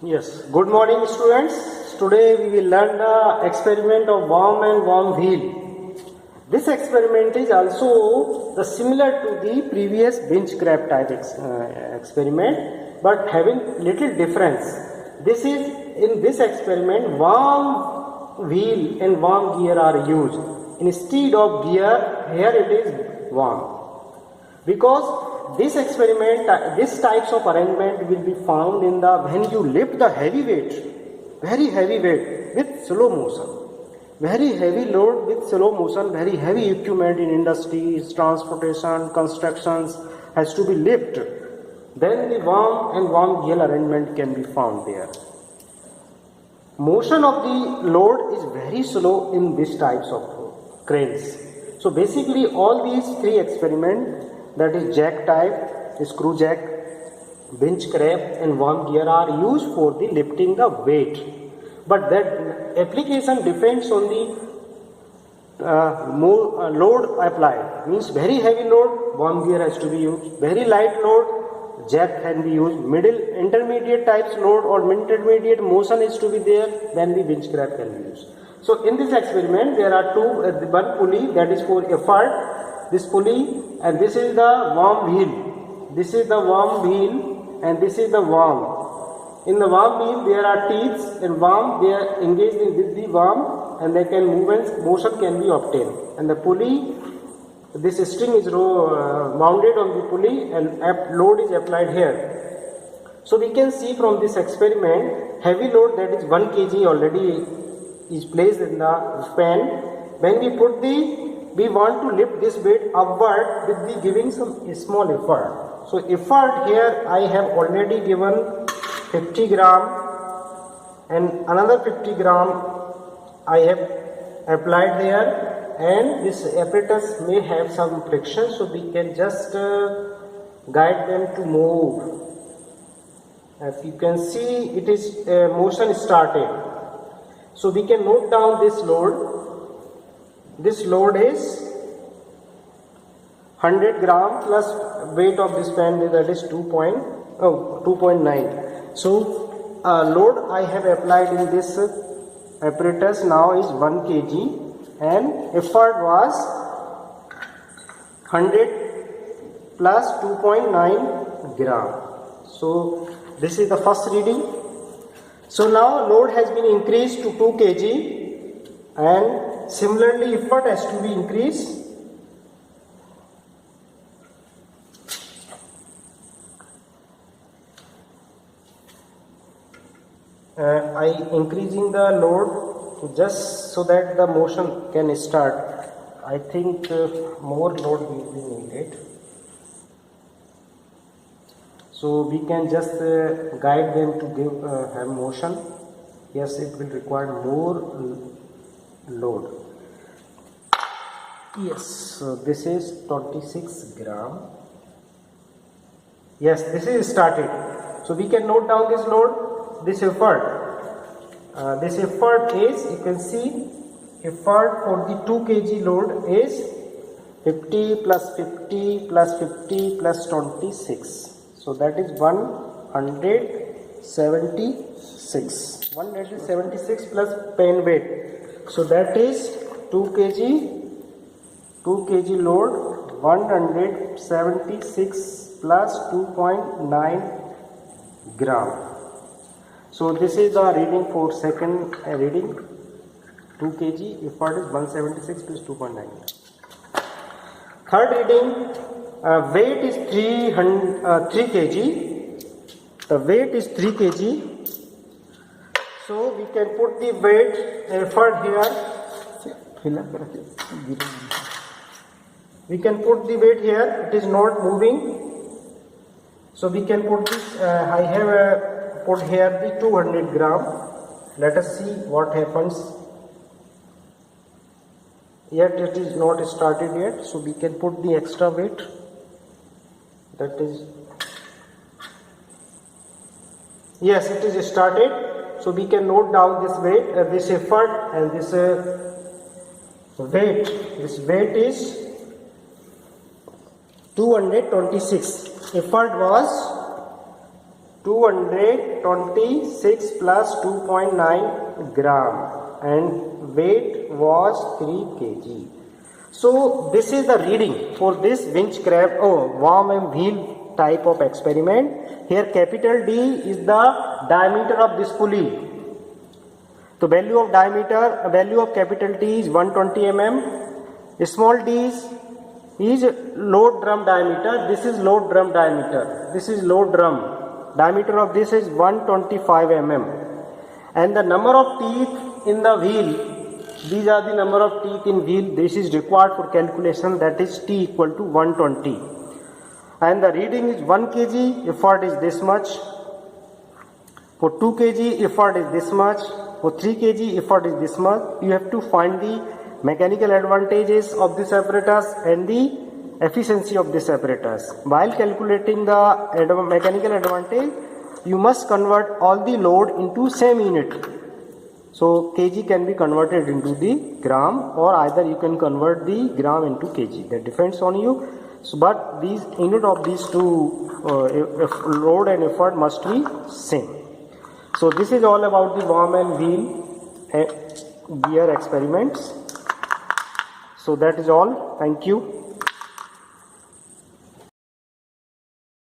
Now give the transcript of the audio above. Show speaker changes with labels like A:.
A: Yes, good morning students. Today we will learn the experiment of worm and worm wheel. This experiment is also similar to the previous bench crab type experiment, but having little difference. This is in this experiment worm wheel and worm gear are used. Instead of gear, here it is worm. Because this experiment, this types of arrangement will be found in the when you lift the heavy weight, very heavy weight with slow motion, very heavy load with slow motion, very heavy equipment in industries, transportation, constructions has to be lifted. Then the worm and worm gear arrangement can be found there. Motion of the load is very slow in these types of cranes. So basically all these three experiments, that is jack type, screw jack, bench crab and worm gear are used for the lifting the weight. But that application depends on the load applied. Means very heavy load, worm gear has to be used. Very light load, jack can be used. Middle intermediate types load or intermediate motion is to be there, then the bench crab can be used. So in this experiment there are one pulley that is for effort. This pulley and this is the worm wheel. This is the worm wheel and this is the worm. In the worm wheel there are teeth and worm, they are engaged with the worm and they can move and motion can be obtained. And the pulley, this string is mounted on the pulley and load is applied here. So we can see from this experiment, heavy load that is 1 kg already is placed in the span. When we want to lift this weight upward with the giving some small effort. So effort here I have already given 50 gram and another 50 gram I have applied there, and this apparatus may have some friction, so we can just guide them to move. As you can see, it is motion started. So we can note down this load. This load is 100 gram plus weight of this pen, that is 2.9. So load I have applied in this apparatus now is 1 kg and effort was 100 plus 2.9 gram. So this is the first reading. So now load has been increased to 2 kg and similarly effort has to be increased. I increasing the load just so that the motion can start. I think more load will be needed. So we can just guide them to give have motion. Yes, it will require more load. Yes, so this is 26 gram. Yes, this is started. So we can note down this load, this effort. This effort is, you can see, effort for the 2 kg load is 50 plus 50 plus 50 plus 26. So that is 176. 176 plus pen weight. So that is 2 kg load, 176 plus 2.9 gram. So this is the reading for second reading. 2 kg, effort is 176 plus 2.9. Third reading, weight is 3 kg. The weight is 3 kg. So we can put the weight effort here. We can put the weight here. It is not moving. So we can put this. I have put here the 200 gram. Let us see what happens. Yet it is not started yet. So we can put the extra weight. That is. Yes, it is started. So we can note down this weight, this effort and this weight. This weight is 226. Effort was 226 plus 2.9 gram and weight was 3 kg. So this is the reading for this Winch-Crabbe worm and wheel type of experiment. Here capital D is the diameter of this pulley. So value of capital T is 120 mm. Small d is load drum diameter. This is load drum diameter. This is load drum. Diameter of this is 125 mm. And the number of teeth in the wheel, these are the number of teeth in wheel. This is required for calculation, that is T equal to 120. And the reading is 1 kg, effort is this much. For 2 kg, effort is this much. For 3 kg, effort is this much. You have to find the mechanical advantages of this apparatus and the efficiency of this apparatus. While calculating the mechanical advantage, you must convert all the load into same unit. So kg can be converted into the gram, or either you can convert the gram into kg. That depends on you. So, but these unit of these two load and effort must be same. So this is all about the worm and wheel gear experiments. So that is all. Thank you.